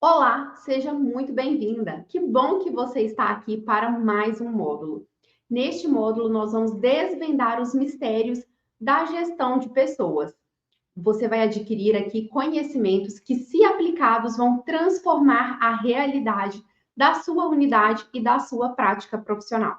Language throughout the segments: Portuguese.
Olá, seja muito bem-vinda. Que bom que você está aqui para mais um módulo. Neste módulo, nós vamos desvendar os mistérios da gestão de pessoas. Você vai adquirir aqui conhecimentos que, se aplicados, vão transformar a realidade da sua unidade e da sua prática profissional.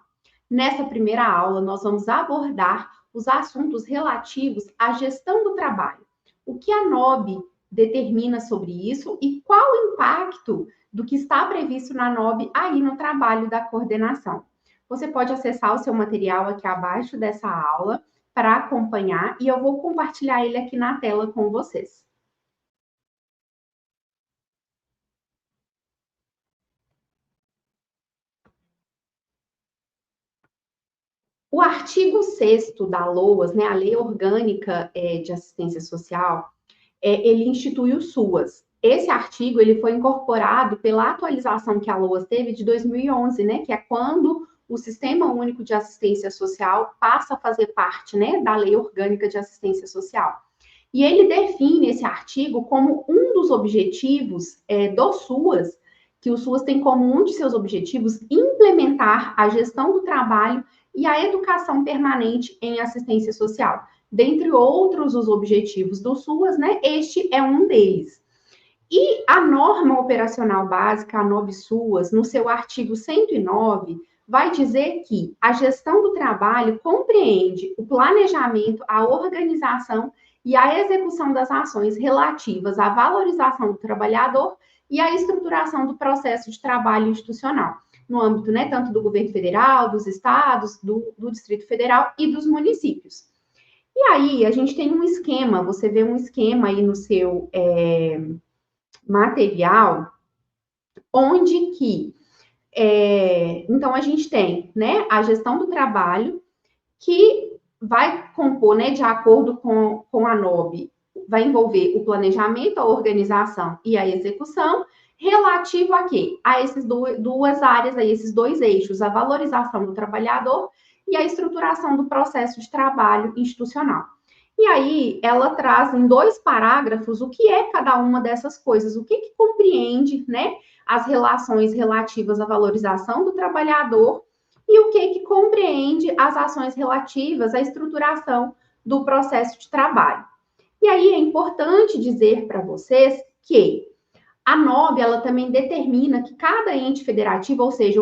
Nessa primeira aula, nós vamos abordar os assuntos relativos à gestão do trabalho. O que a NOB determina sobre isso e qual o impacto do que está previsto na NOB aí no trabalho da coordenação. Você pode acessar o seu material aqui abaixo dessa aula para acompanhar e eu vou compartilhar ele aqui na tela com vocês. O artigo 6º da LOAS, né, a Lei Orgânica de Assistência Social, ele institui o SUAS. Esse artigo ele foi incorporado pela atualização que a LOAS teve de 2011, né, que é quando o Sistema Único de Assistência Social passa a fazer parte, né, da Lei Orgânica de Assistência Social. E ele define esse artigo como um dos objetivos do SUAS, que o SUAS tem como um de seus objetivos implementar a gestão do trabalho e a educação permanente em assistência social. Dentre outros os objetivos do SUAS, né, este é um deles. E a norma operacional básica, a NOB-SUAS, no seu artigo 109, vai dizer que a gestão do trabalho compreende o planejamento, a organização e a execução das ações relativas à valorização do trabalhador e à estruturação do processo de trabalho institucional, no âmbito, né, tanto do governo federal, dos estados, do Distrito Federal e dos municípios. E aí, a gente tem um esquema, você vê um esquema aí no seu material, onde que, então, a gente tem, né, a gestão do trabalho, que vai compor, né, de acordo com a NOB, vai envolver o planejamento, a organização e a execução, relativo a quê? A essas duas áreas, a esses dois eixos, a valorização do trabalhador e a estruturação do processo de trabalho institucional. E aí, ela traz em 2 parágrafos o que é cada uma dessas coisas, o que compreende, né, as relações relativas à valorização do trabalhador e o que compreende as ações relativas à estruturação do processo de trabalho. E aí é importante dizer para vocês que a NOB, ela também determina que cada ente federativo, ou seja,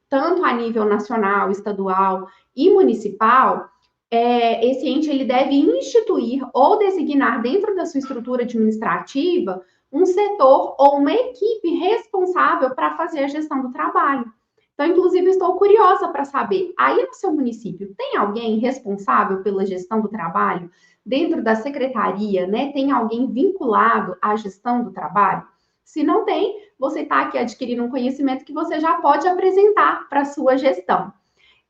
tanto a nível nacional, estadual e municipal, esse ente ele deve instituir ou designar dentro da sua estrutura administrativa um setor ou uma equipe responsável para fazer a gestão do trabalho. Então, inclusive, estou curiosa para saber, aí no seu município, tem alguém responsável pela gestão do trabalho? Dentro da secretaria, né, tem alguém vinculado à gestão do trabalho? Se não tem, você está aqui adquirindo um conhecimento que você já pode apresentar para a sua gestão.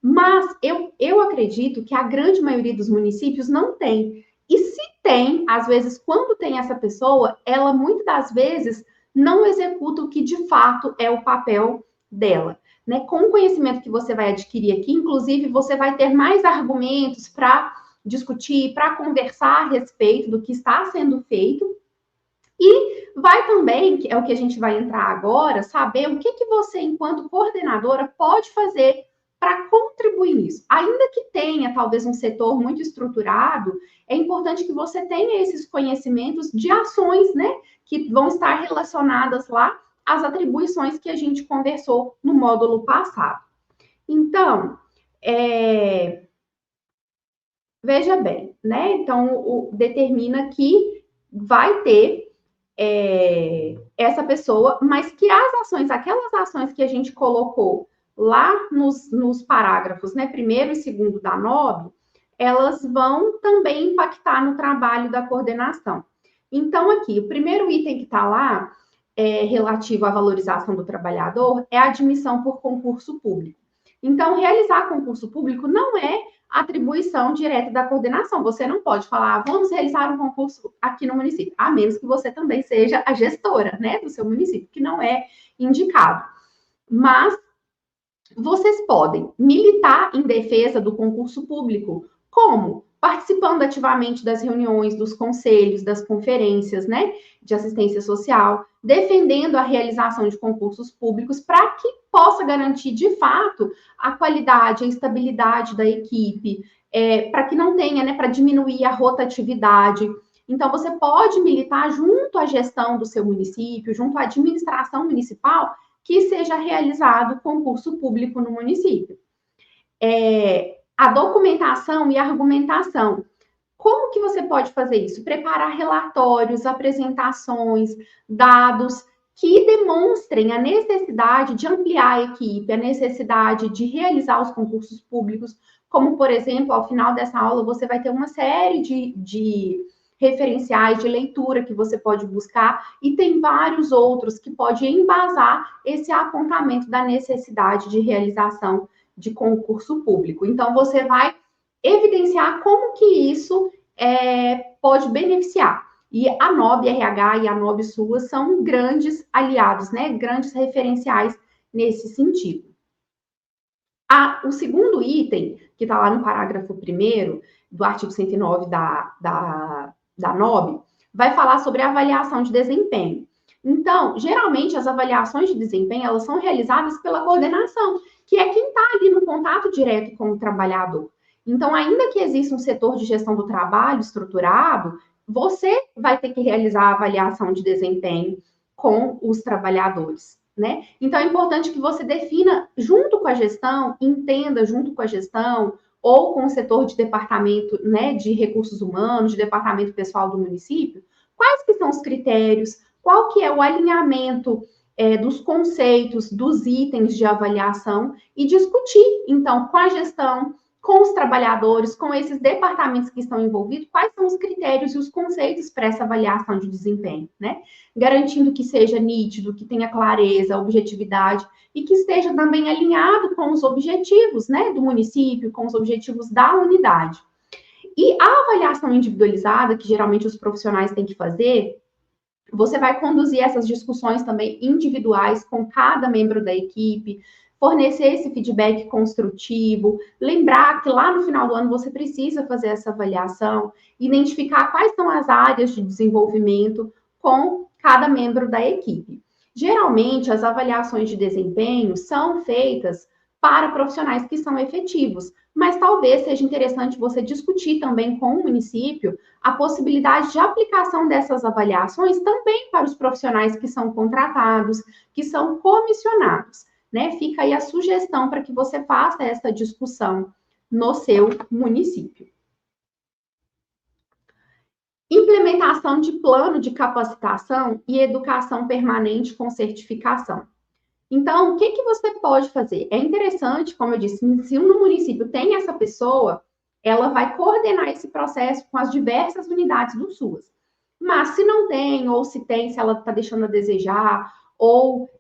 Mas eu acredito que a grande maioria dos municípios não tem. E se tem, às vezes, quando tem essa pessoa, ela muitas das vezes não executa o que de fato é o papel dela. Né? Com o conhecimento que você vai adquirir aqui, inclusive, você vai ter mais argumentos para discutir, para conversar a respeito do que está sendo feito. E vai também, que é o que a gente vai entrar agora, saber o que você, enquanto coordenadora, pode fazer para contribuir nisso. Ainda que tenha, talvez, um setor muito estruturado, é importante que você tenha esses conhecimentos de ações, né, que vão estar relacionadas lá às atribuições que a gente conversou no módulo passado. Então, veja bem, né? Então, determina que vai ter essa pessoa, mas que as ações, aquelas ações que a gente colocou lá nos parágrafos, né, 1º e 2º da NOB, elas vão também impactar no trabalho da coordenação. Então, aqui, o primeiro item que está lá, relativo à valorização do trabalhador, é a admissão por concurso público. Então, realizar concurso público não é atribuição direta da coordenação. Você não pode falar, vamos realizar um concurso aqui no município, a menos que você também seja a gestora, né, do seu município, que não é indicado. Mas vocês podem militar em defesa do concurso público. Como? participando ativamente das reuniões, dos conselhos, das conferências, né, de assistência social, defendendo a realização de concursos públicos para que possa garantir, de fato, a qualidade, a estabilidade da equipe, para que não tenha, né, para diminuir a rotatividade. Então, você pode militar junto à gestão do seu município, junto à administração municipal, que seja realizado concurso público no município. A documentação e a argumentação. Como que você pode fazer isso? Preparar relatórios, apresentações, dados que demonstrem a necessidade de ampliar a equipe, a necessidade de realizar os concursos públicos, como, por exemplo, ao final dessa aula, você vai ter uma série de referenciais de leitura que você pode buscar, e tem vários outros que podem embasar esse apontamento da necessidade de realização de concurso público. Então, você vai evidenciar como que isso pode beneficiar. E a NOB RH e a NOB Sua são grandes aliados, né? Grandes referenciais nesse sentido. O segundo item, que está lá no parágrafo 1º do artigo 109 da NOB, vai falar sobre a avaliação de desempenho. Então, geralmente, as avaliações de desempenho, elas são realizadas pela coordenação, que é quem está ali no contato direto com o trabalhador. Então, ainda que exista um setor de gestão do trabalho estruturado, você vai ter que realizar a avaliação de desempenho com os trabalhadores, né? Então, é importante que você defina junto com a gestão, entenda junto com a gestão, ou com o setor de departamento, né, de recursos humanos, de departamento pessoal do município, quais que são os critérios, qual que é o alinhamento dos conceitos, dos itens de avaliação, e discutir, então, com a gestão, com os trabalhadores, com esses departamentos que estão envolvidos, quais são os critérios e os conceitos para essa avaliação de desempenho, né? Garantindo que seja nítido, que tenha clareza, objetividade, e que esteja também alinhado com os objetivos, né, do município, com os objetivos da unidade. E a avaliação individualizada, que geralmente os profissionais têm que fazer, você vai conduzir essas discussões também individuais com cada membro da equipe, fornecer esse feedback construtivo, lembrar que lá no final do ano você precisa fazer essa avaliação, identificar quais são as áreas de desenvolvimento com cada membro da equipe. Geralmente, as avaliações de desempenho são feitas para profissionais que são efetivos, mas talvez seja interessante você discutir também com o município a possibilidade de aplicação dessas avaliações também para os profissionais que são contratados, que são comissionados, né? Fica aí a sugestão para que você faça essa discussão no seu município. Implementação de plano de capacitação e educação permanente com certificação. Então, o que, que você pode fazer? É interessante, como eu disse, se no município tem essa pessoa, ela vai coordenar esse processo com as diversas unidades do SUAS. Mas se não tem, ou se tem, se ela está deixando a desejar, ou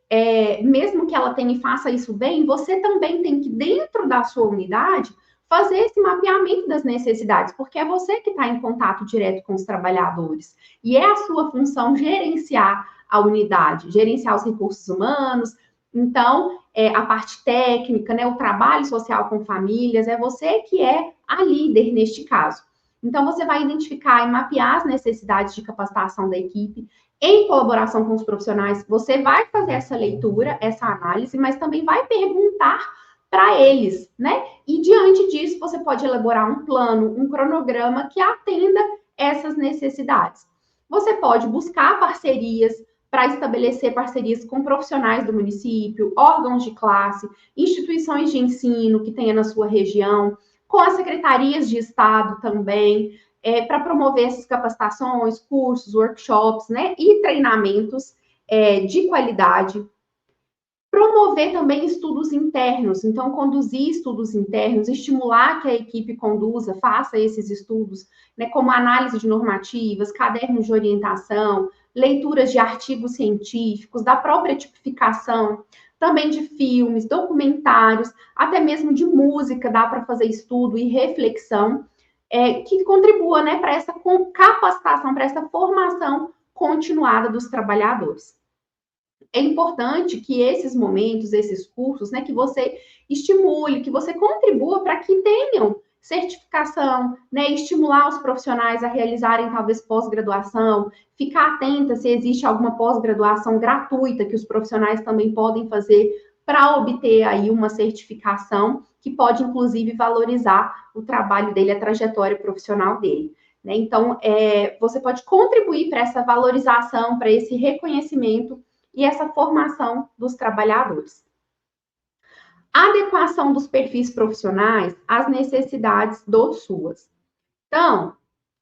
mesmo que ela tenha e faça isso bem, você também tem que, dentro da sua unidade, fazer esse mapeamento das necessidades, porque é você que está em contato direto com os trabalhadores. E é a sua função gerenciar a unidade, gerenciar os recursos humanos. Então, a parte técnica, né, o trabalho social com famílias, é você que é a líder neste caso. Então, você vai identificar e mapear as necessidades de capacitação da equipe, em colaboração com os profissionais. Você vai fazer essa leitura, essa análise, mas também vai perguntar para eles, né? E diante disso, você pode elaborar um plano, um cronograma que atenda essas necessidades. Você pode buscar parcerias para estabelecer parcerias com profissionais do município, órgãos de classe, instituições de ensino que tenha na sua região, com as secretarias de Estado também, para promover essas capacitações, cursos, workshops, né, e treinamentos de qualidade. Promover também estudos internos, então conduzir estudos internos, estimular que a equipe conduza, faça esses estudos, né, como análise de normativas, cadernos de orientação, leituras de artigos científicos, da própria tipificação, também de filmes, documentários, até mesmo de música, dá para fazer estudo e reflexão, que contribua, né, para essa capacitação, para essa formação continuada dos trabalhadores. É importante que esses momentos, esses cursos, né, que você estimule, que você contribua para que tenham certificação, né? Estimular os profissionais a realizarem talvez pós-graduação, ficar atenta se existe alguma pós-graduação gratuita que os profissionais também podem fazer para obter aí uma certificação que pode, inclusive, valorizar o trabalho dele, a trajetória profissional dele. Né? Então, você pode contribuir para essa valorização, para esse reconhecimento e essa formação dos trabalhadores. A adequação dos perfis profissionais às necessidades dos SUAS. Então,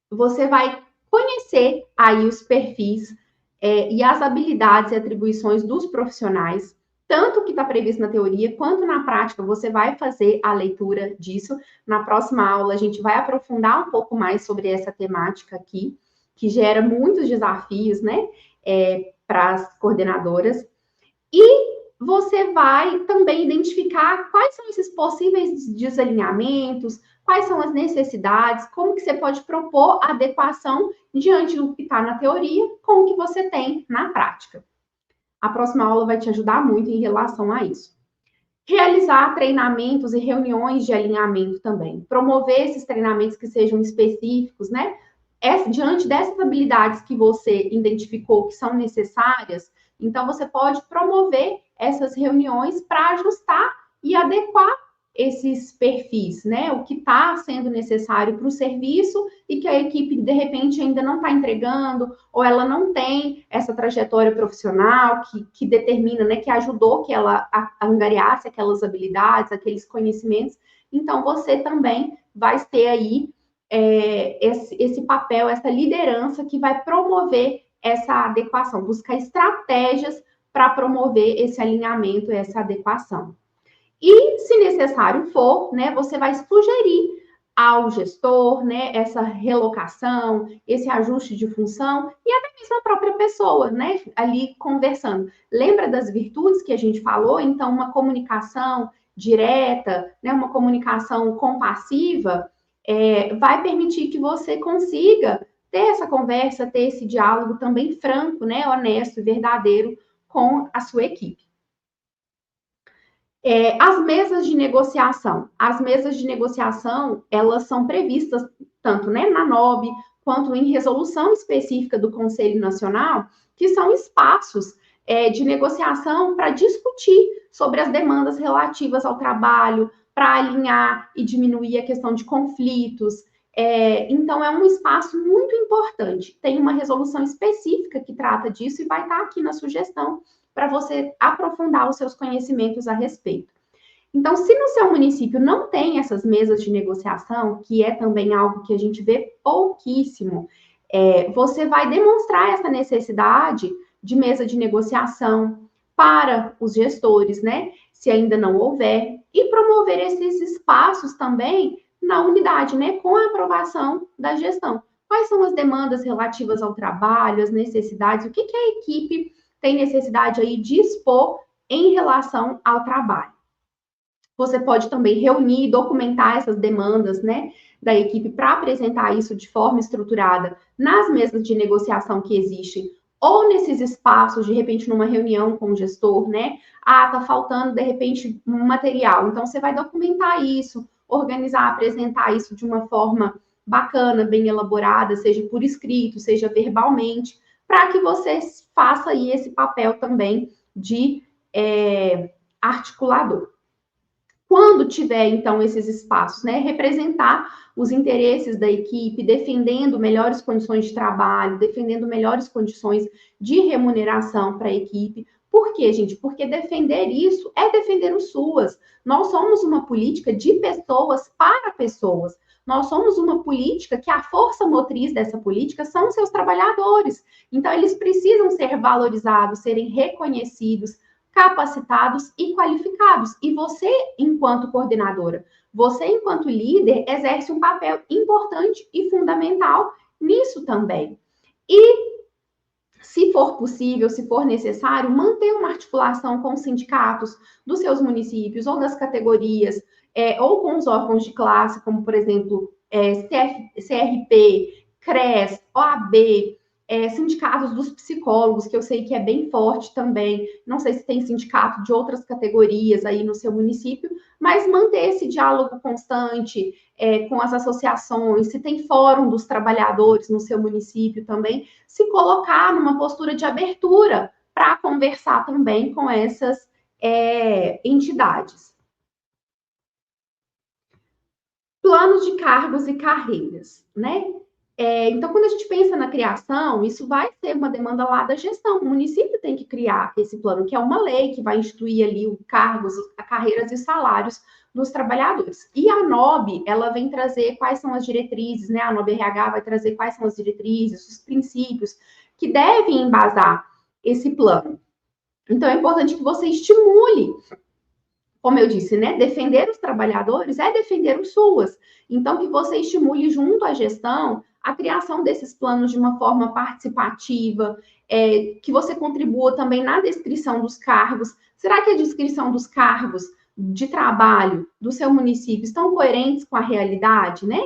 você vai conhecer aí os perfis e as habilidades e atribuições dos profissionais, tanto que está previsto na teoria, quanto na prática, você vai fazer a leitura disso. Na próxima aula, a gente vai aprofundar um pouco mais sobre essa temática aqui, que gera muitos desafios, né, para as coordenadoras. E você vai também identificar quais são esses possíveis desalinhamentos, quais são as necessidades, como que você pode propor a adequação diante do que está na teoria com o que você tem na prática. A próxima aula vai te ajudar muito em relação a isso. Realizar treinamentos e reuniões de alinhamento também. Promover esses treinamentos que sejam específicos, né? Diante dessas habilidades que você identificou que são necessárias, então você pode promover essas reuniões para ajustar e adequar esses perfis, né? O que está sendo necessário para o serviço e que a equipe, de repente, ainda não está entregando, ou ela não tem essa trajetória profissional que determina, né? Que ajudou que ela angariasse aquelas habilidades, aqueles conhecimentos. Então, você também vai ter aí esse papel, essa liderança que vai promover essa adequação, buscar estratégias para promover esse alinhamento, essa adequação. E, se necessário for, né, você vai sugerir ao gestor, né, essa relocação, esse ajuste de função e até mesmo a própria pessoa, né, ali conversando. Lembra das virtudes que a gente falou? Então, uma comunicação direta, né, uma comunicação compassiva, vai permitir que você consiga ter essa conversa, ter esse diálogo também franco, né, honesto e verdadeiro com a sua equipe. As mesas de negociação. As mesas de negociação, elas são previstas tanto, né, na NOB, quanto em resolução específica do Conselho Nacional, que são espaços de negociação para discutir sobre as demandas relativas ao trabalho, para alinhar e diminuir a questão de conflitos. Então, é um espaço muito importante. Tem uma resolução específica que trata disso e vai estar aqui na sugestão para você aprofundar os seus conhecimentos a respeito. Então, se no seu município não tem essas mesas de negociação, que é também algo que a gente vê pouquíssimo, você vai demonstrar essa necessidade de mesa de negociação para os gestores, né? Se ainda não houver, e promover esses espaços também na unidade, né? Com a aprovação da gestão. Quais são as demandas relativas ao trabalho, as necessidades, o que a equipe tem necessidade aí de expor em relação ao trabalho. Você pode também reunir e documentar essas demandas, né, da equipe para apresentar isso de forma estruturada nas mesas de negociação que existem, ou nesses espaços, de repente, numa reunião com o gestor, né? Tá faltando, de repente, um material. Então, você vai documentar isso, organizar, apresentar isso de uma forma bacana, bem elaborada, seja por escrito, seja verbalmente, para que você faça aí esse papel também de articulador. Quando tiver, então, esses espaços, né, representar os interesses da equipe, defendendo melhores condições de trabalho, defendendo melhores condições de remuneração para a equipe. Por quê, gente? Porque defender isso é defender os SUAS. Nós somos uma política de pessoas para pessoas. Nós somos uma política que a força motriz dessa política são os seus trabalhadores. Então, eles precisam ser valorizados, serem reconhecidos, capacitados e qualificados. E você, enquanto coordenadora, você, enquanto líder, exerce um papel importante e fundamental nisso também. E, se for possível, se for necessário, manter uma articulação com os sindicatos dos seus municípios ou das categorias, ou com os órgãos de classe, como, por exemplo, CRP, CRES, OAB, sindicatos dos psicólogos, que eu sei que é bem forte também. Não sei se tem sindicato de outras categorias aí no seu município, mas manter esse diálogo constante com as associações, se tem fórum dos trabalhadores no seu município também, se colocar numa postura de abertura para conversar também com essas entidades. Planos de cargos e carreiras, né? Então, quando a gente pensa na criação, isso vai ser uma demanda lá da gestão. O município tem que criar esse plano, que é uma lei que vai instituir ali os cargos, carreiras e salários dos trabalhadores. E a NOB, ela vem trazer quais são as diretrizes, né? A NOB RH vai trazer quais são as diretrizes, os princípios que devem embasar esse plano. Então, é importante que você estimule, como eu disse, né? Defender os trabalhadores é defender os SUAS. Então, que você estimule junto à gestão a criação desses planos de uma forma participativa, que você contribua também na descrição dos cargos. Será que a descrição dos cargos de trabalho do seu município estão coerentes com a realidade, né?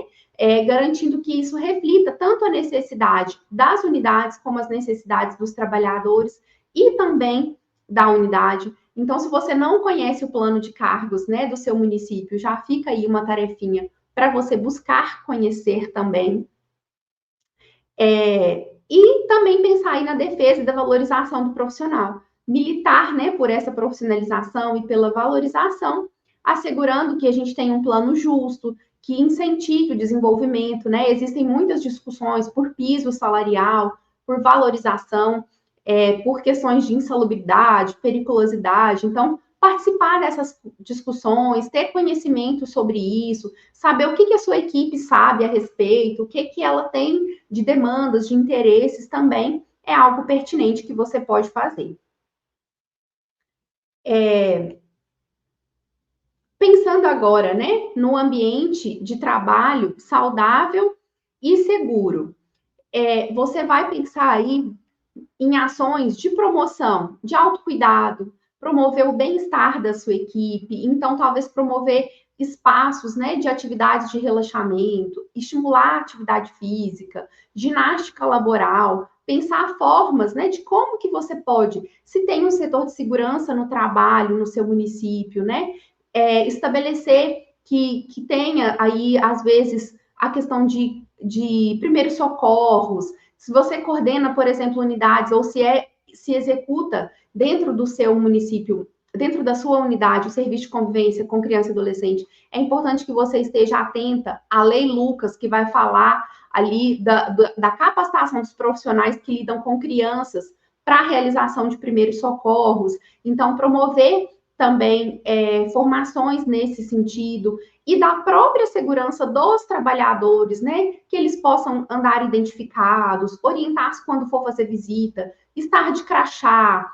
Garantindo que isso reflita tanto a necessidade das unidades como as necessidades dos trabalhadores e também da unidade. Então, se você não conhece o plano de cargos, né, do seu município, já fica aí uma tarefinha para você buscar conhecer também. E também pensar aí na defesa e da valorização do profissional. Militar, né, por essa profissionalização e pela valorização, assegurando que a gente tem um plano justo, que incentive o desenvolvimento, né? Existem muitas discussões por piso salarial, por valorização, por questões de insalubridade, periculosidade. Então, participar dessas discussões, ter conhecimento sobre isso, saber o que a sua equipe sabe a respeito, o que ela tem de demandas, de interesses também, é algo pertinente que você pode fazer. Pensando agora, né, no ambiente de trabalho saudável e seguro, você vai pensar aí em ações de promoção, de autocuidado, promover o bem-estar da sua equipe, então talvez promover espaços, né, de atividades de relaxamento, estimular a atividade física, ginástica laboral, pensar formas, né, de como que você pode, se tem um setor de segurança no trabalho, no seu município, né, estabelecer que tenha aí, às vezes, a questão de primeiros socorros, se você coordena, por exemplo, unidades ou se executa dentro do seu município, dentro da sua unidade, o serviço de convivência com criança e adolescente, é importante que você esteja atenta à Lei Lucas, que vai falar ali da capacitação dos profissionais que lidam com crianças para a realização de primeiros socorros. Então, promover também formações nesse sentido, e da própria segurança dos trabalhadores, né? Que eles possam andar identificados, orientar-se quando for fazer visita, estar de crachá,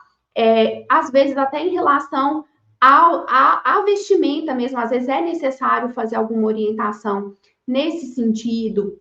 às vezes até em relação à vestimenta mesmo, às vezes é necessário fazer alguma orientação nesse sentido.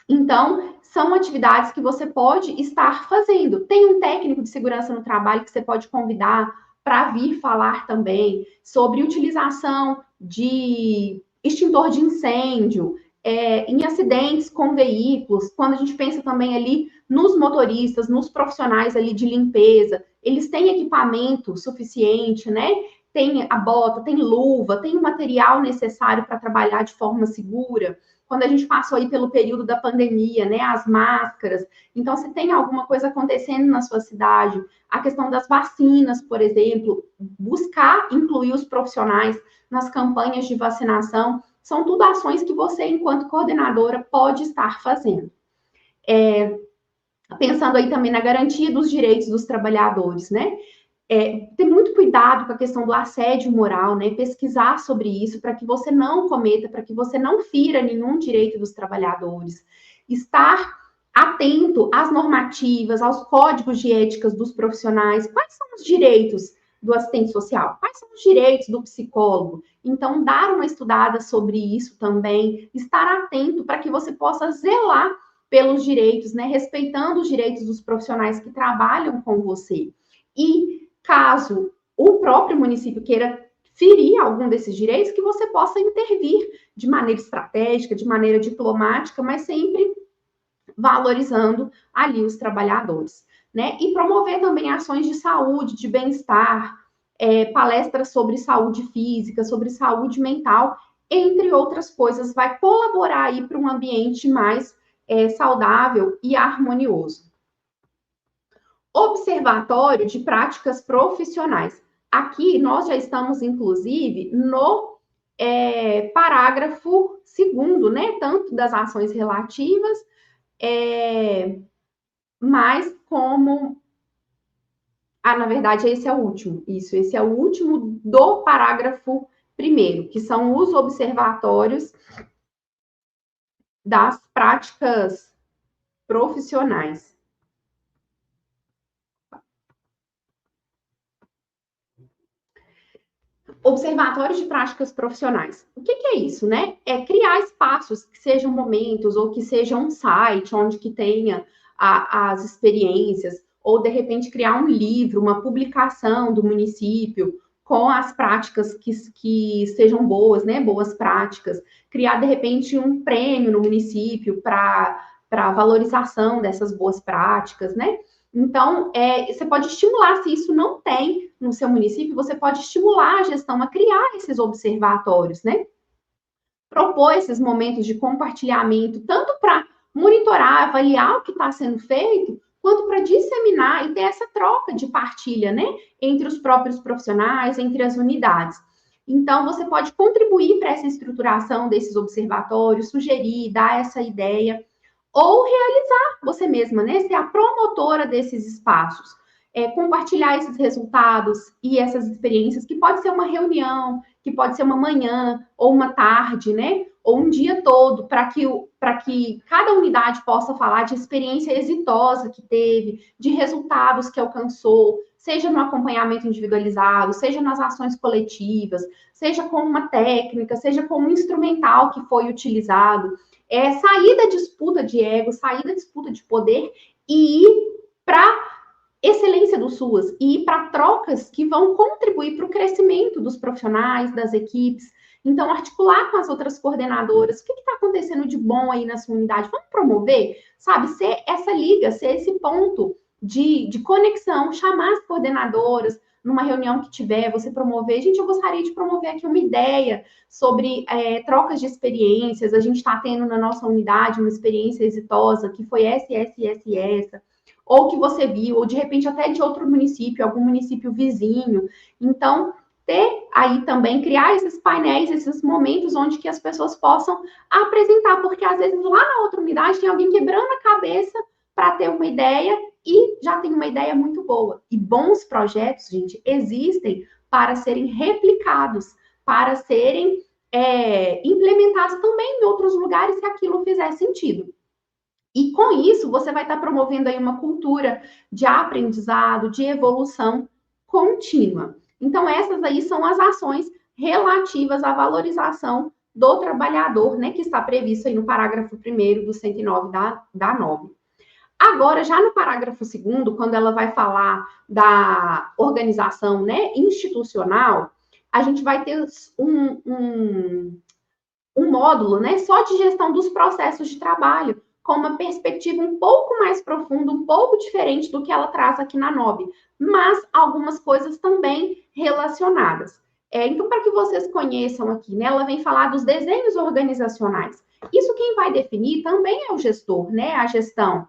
Então, são atividades que você pode estar fazendo. Tem um técnico de segurança no trabalho que você pode convidar para vir falar também sobre utilização de extintor de incêndio, em acidentes com veículos, quando a gente pensa também ali nos motoristas, nos profissionais ali de limpeza, eles têm equipamento suficiente, né? Tem a bota, tem luva, tem o material necessário para trabalhar de forma segura. Quando a gente passou aí pelo período da pandemia, né, as máscaras. Então, se tem alguma coisa acontecendo na sua cidade, a questão das vacinas, por exemplo, buscar incluir os profissionais nas campanhas de vacinação, são tudo ações que você, enquanto coordenadora, pode estar fazendo. Pensando aí também na garantia dos direitos dos trabalhadores, né? Ter muito cuidado com a questão do assédio moral, né? Pesquisar sobre isso para que você não cometa, para que você não fira nenhum direito dos trabalhadores. Estar atento às normativas, aos códigos de éticas dos profissionais. Quais são os direitos do assistente social? Quais são os direitos do psicólogo? Então, dar uma estudada sobre isso também, estar atento para que você possa zelar pelos direitos, né? Respeitando os direitos dos profissionais que trabalham com você. E caso o próprio município queira ferir algum desses direitos, que você possa intervir de maneira estratégica, de maneira diplomática, mas sempre valorizando ali os trabalhadores, né? E promover também ações de saúde, de bem-estar, palestras sobre saúde física, sobre saúde mental, entre outras coisas, vai colaborar aí para um ambiente mais saudável e harmonioso. Observatório de práticas profissionais. Aqui nós já estamos, inclusive, no parágrafo 2º, né? Tanto das ações relativas, mas como... na verdade, esse é o último. Isso, esse é o último do parágrafo 1º, que são os observatórios das práticas profissionais. Observatório de práticas profissionais. O que é isso, né? É criar espaços que sejam momentos ou que sejam um site onde que tenha as experiências, ou de repente criar um livro, uma publicação do município com as práticas que sejam boas, né? Boas práticas. Criar, de repente, um prêmio no município para valorização dessas boas práticas, né? Então, você pode estimular, se isso não tem no seu município, você pode estimular a gestão a criar esses observatórios, né? Propor esses momentos de compartilhamento, tanto para monitorar, avaliar o que está sendo feito, quanto para disseminar e ter essa troca de partilha, né? Entre os próprios profissionais, entre as unidades. Então, você pode contribuir para essa estruturação desses observatórios, sugerir, dar essa ideia, ou realizar você mesma, né? Ser a promotora desses espaços. Compartilhar esses resultados e essas experiências, que pode ser uma reunião, que pode ser uma manhã, ou uma tarde, né? Ou um dia todo, para que cada unidade possa falar de experiência exitosa que teve, de resultados que alcançou, seja no acompanhamento individualizado, seja nas ações coletivas, seja com uma técnica, seja com um instrumental que foi utilizado. Sair da disputa de ego, sair da disputa de poder e ir para excelência do SUAS e ir para trocas que vão contribuir para o crescimento dos profissionais, das equipes. Então, articular com as outras coordenadoras, o que está acontecendo de bom aí na sua unidade? Vamos promover, sabe? Ser essa liga, ser esse ponto de conexão, chamar as coordenadoras, numa reunião que tiver, você promover. Gente, eu gostaria de promover aqui uma ideia sobre trocas de experiências. A gente está tendo na nossa unidade uma experiência exitosa que foi essa, ou que você viu, ou de repente até de outro município, algum município vizinho. Então, ter aí também, criar esses painéis, esses momentos onde que as pessoas possam apresentar, porque às vezes lá na outra unidade tem alguém quebrando a cabeça para ter uma ideia e já tem uma ideia muito boa. E bons projetos, gente, existem para serem replicados, para serem implementados também em outros lugares se aquilo fizer sentido. E com isso, você vai estar promovendo aí uma cultura de aprendizado, de evolução contínua. Então, essas aí são as ações relativas à valorização do trabalhador, né, que está previsto aí no parágrafo 1º do 109 da NOB. Agora, já no parágrafo 2º, quando ela vai falar da organização, né, institucional, a gente vai ter um módulo, né, só de gestão dos processos de trabalho, com uma perspectiva um pouco mais profunda, um pouco diferente do que ela traz aqui na NOB, mas algumas coisas também relacionadas. Então, para que vocês conheçam aqui, né, ela vem falar dos desenhos organizacionais. Isso quem vai definir também é o gestor, né, a gestão.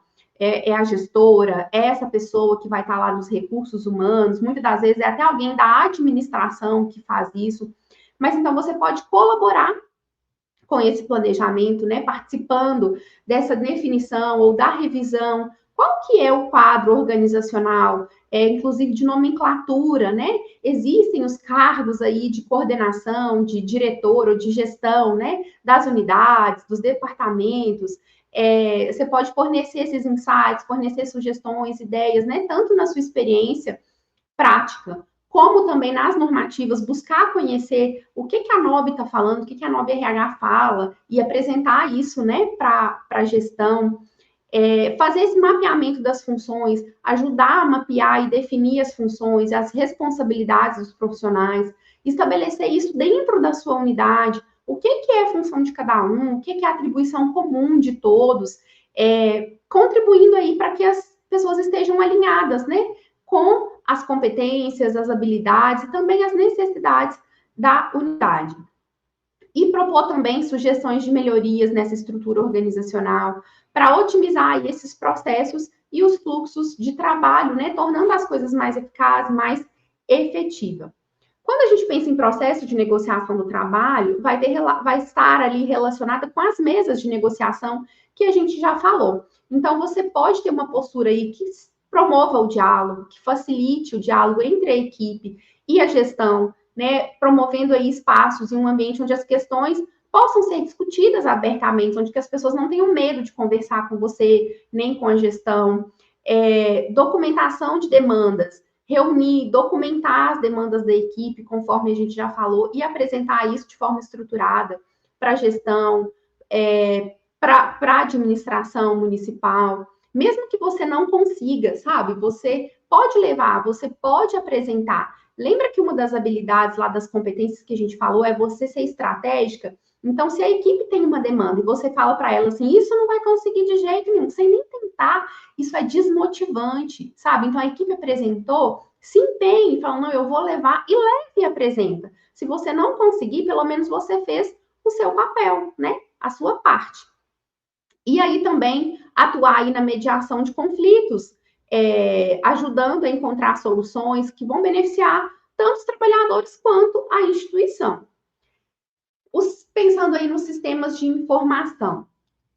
A gestora, é essa pessoa que vai estar lá nos recursos humanos, muitas das vezes é até alguém da administração que faz isso, mas então você pode colaborar com esse planejamento, né, participando dessa definição ou da revisão. Qual que é o quadro organizacional, inclusive de nomenclatura, né? Existem os cargos aí de coordenação, de diretor ou de gestão, né, das unidades, dos departamentos. Você pode fornecer esses insights, fornecer sugestões, ideias, né, tanto na sua experiência prática, como também nas normativas, buscar conhecer o que a NOB está falando, o que a NOB RH fala, e apresentar isso, né, para a gestão. Fazer esse mapeamento das funções, ajudar a mapear e definir as funções, as responsabilidades dos profissionais, estabelecer isso dentro da sua unidade, o que é a função de cada um, o que é a atribuição comum de todos, contribuindo aí para que as pessoas estejam alinhadas, né, com as competências, as habilidades e também as necessidades da unidade. E propor também sugestões de melhorias nessa estrutura organizacional para otimizar esses processos e os fluxos de trabalho, né, tornando as coisas mais eficazes, mais efetivas. Quando a gente pensa em processo de negociação do trabalho, vai estar ali relacionada com as mesas de negociação que a gente já falou. Então, você pode ter uma postura aí que promova o diálogo, que facilite o diálogo entre a equipe e a gestão, né, promovendo aí espaços em um ambiente onde as questões possam ser discutidas abertamente, onde que as pessoas não tenham medo de conversar com você, nem com a gestão. Documentação de demandas, reunir, documentar as demandas da equipe, conforme a gente já falou, e apresentar isso de forma estruturada para a gestão, para a administração municipal. Mesmo que você não consiga, sabe? Você pode levar, você pode apresentar. Lembra que uma das habilidades lá das competências que a gente falou é você ser estratégica? Então, se a equipe tem uma demanda e você fala para ela assim, isso não vai conseguir de jeito nenhum, sem nem tentar, isso é desmotivante, sabe? Então, a equipe apresentou, se empenhe, fala, não, eu vou levar, e leve e apresenta. Se você não conseguir, pelo menos você fez o seu papel, né? A sua parte. E aí também atuar aí na mediação de conflitos, ajudando a encontrar soluções que vão beneficiar tanto os trabalhadores quanto a instituição. Pensando aí nos sistemas de informação.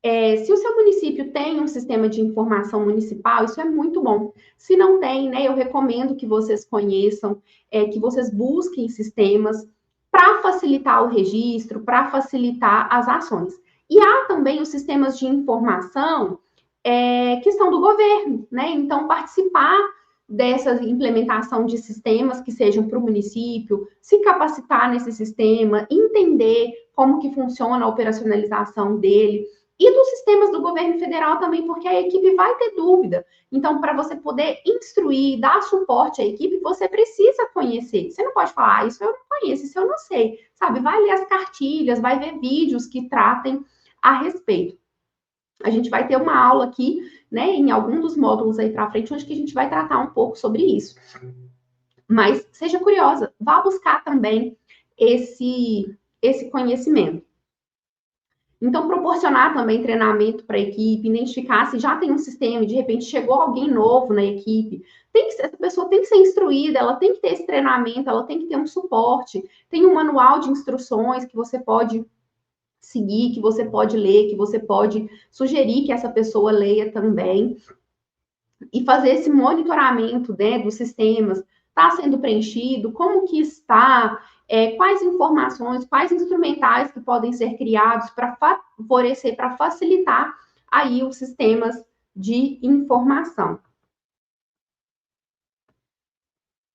Se o seu município tem um sistema de informação municipal, isso é muito bom. Se não tem, né, eu recomendo que vocês conheçam, que vocês busquem sistemas para facilitar o registro, para facilitar as ações. E há também os sistemas de informação que são do governo, né? Então, participar dessa implementação de sistemas que sejam para o município, se capacitar nesse sistema, entender como que funciona a operacionalização dele, e dos sistemas do governo federal também, porque a equipe vai ter dúvida. Então, para você poder instruir, dar suporte à equipe, você precisa conhecer. Você não pode falar, isso eu não conheço, isso eu não sei. Sabe, vai ler as cartilhas, vai ver vídeos que tratem a respeito. A gente vai ter uma aula aqui, né, em algum dos módulos aí para frente, onde que a gente vai tratar um pouco sobre isso. Mas seja curiosa, vá buscar também esse conhecimento. Então, proporcionar também treinamento para a equipe, identificar se já tem um sistema e de repente chegou alguém novo na equipe. Essa pessoa tem que ser instruída, ela tem que ter esse treinamento, ela tem que ter um suporte. Tem um manual de instruções que você pode seguir, que você pode ler, que você pode sugerir que essa pessoa leia também. E fazer esse monitoramento, né, dos sistemas, está sendo preenchido, como que está, quais informações, quais instrumentais que podem ser criados para favorecer, para facilitar aí os sistemas de informação.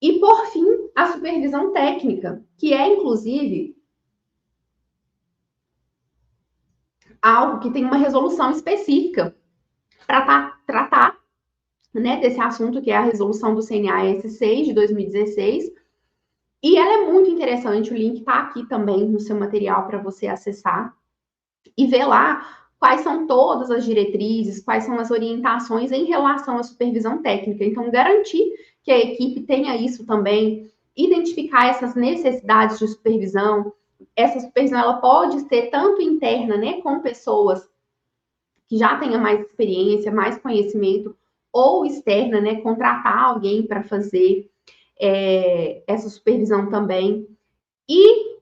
E, por fim, a supervisão técnica, que é, inclusive, algo que tem uma resolução específica para tratar, né, desse assunto, que é a resolução do CNAS 6 de 2016, e ela é muito interessante, o link está aqui também no seu material para você acessar e ver lá quais são todas as diretrizes, quais são as orientações em relação à supervisão técnica. Então, garantir que a equipe tenha isso também, identificar essas necessidades de supervisão. Essa supervisão ela pode ser tanto interna, né, com pessoas que já tenham mais experiência, mais conhecimento, ou externa, né, contratar alguém para fazer essa supervisão também, e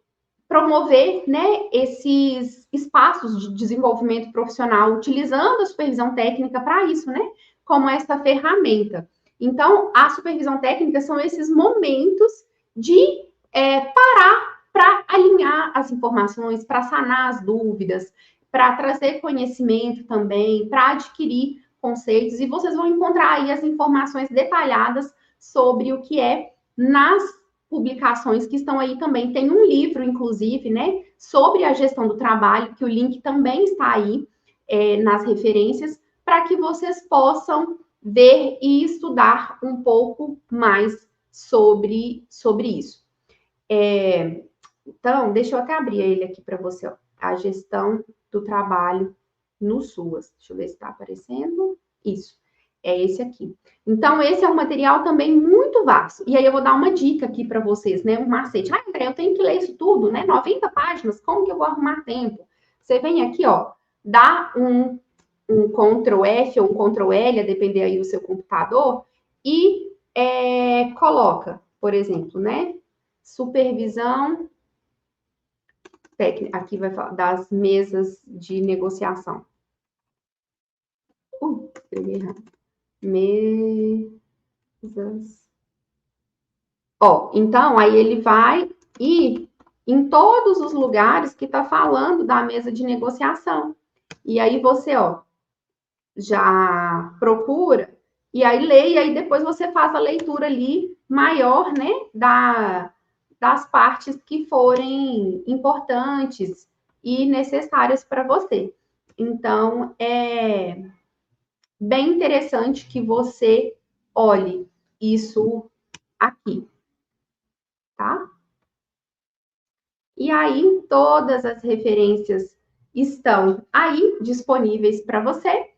promover, né, esses espaços de desenvolvimento profissional, utilizando a supervisão técnica para isso, né, como essa ferramenta. Então, a supervisão técnica são esses momentos de parar para alinhar as informações, para sanar as dúvidas, para trazer conhecimento também, para adquirir conceitos, e vocês vão encontrar aí as informações detalhadas sobre o que é nas publicações que estão aí também. Tem um livro, inclusive, né, sobre a gestão do trabalho, que o link também está aí nas referências, para que vocês possam ver e estudar um pouco mais sobre isso. Então, deixa eu até abrir ele aqui para você, ó. A gestão do trabalho no SUAS. Deixa eu ver se está aparecendo. Isso, é esse aqui. Então, esse é um material também muito vasto. E aí eu vou dar uma dica aqui para vocês, né? Um macete. Ah, André, eu tenho que ler isso tudo, né? 90 páginas, como que eu vou arrumar tempo? Você vem aqui, ó, dá um Ctrl F ou um Ctrl L, a depender aí do seu computador, e coloca, por exemplo, né? Supervisão técnica. Aqui vai falar das mesas de negociação. Escrevi errado. Mesas. Ó, então, aí ele vai ir em todos os lugares que está falando da mesa de negociação. E aí você, ó, já procura e aí lê, e aí depois você faz a leitura ali maior, né, das partes que forem importantes e necessárias para você. Então, é bem interessante que você olhe isso aqui, tá? E aí, todas as referências estão aí disponíveis para você.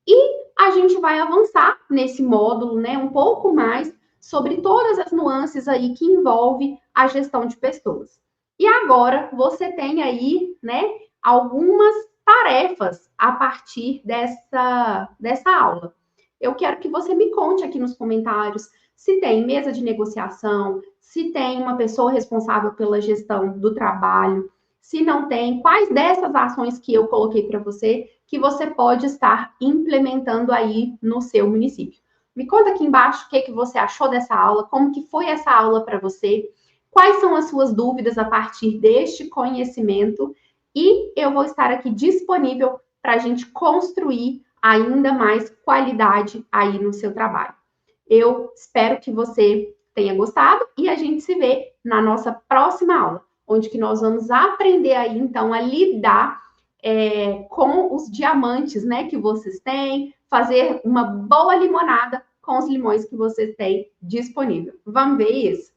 E a gente vai avançar nesse módulo, né, um pouco mais sobre todas as nuances aí que envolve a gestão de pessoas. E agora você tem aí, né, algumas tarefas a partir dessa aula. Eu quero que você me conte aqui nos comentários se tem mesa de negociação, se tem uma pessoa responsável pela gestão do trabalho, se não tem, quais dessas ações que eu coloquei para você que você pode estar implementando aí no seu município. Me conta aqui embaixo o que você achou dessa aula, como que foi essa aula para você, quais são as suas dúvidas a partir deste conhecimento e eu vou estar aqui disponível para a gente construir ainda mais qualidade aí no seu trabalho. Eu espero que você tenha gostado e a gente se vê na nossa próxima aula, onde que nós vamos aprender aí, então, a lidar com os diamantes, né, que vocês têm, fazer uma boa limonada com os limões que vocês têm disponível. Vamos ver isso?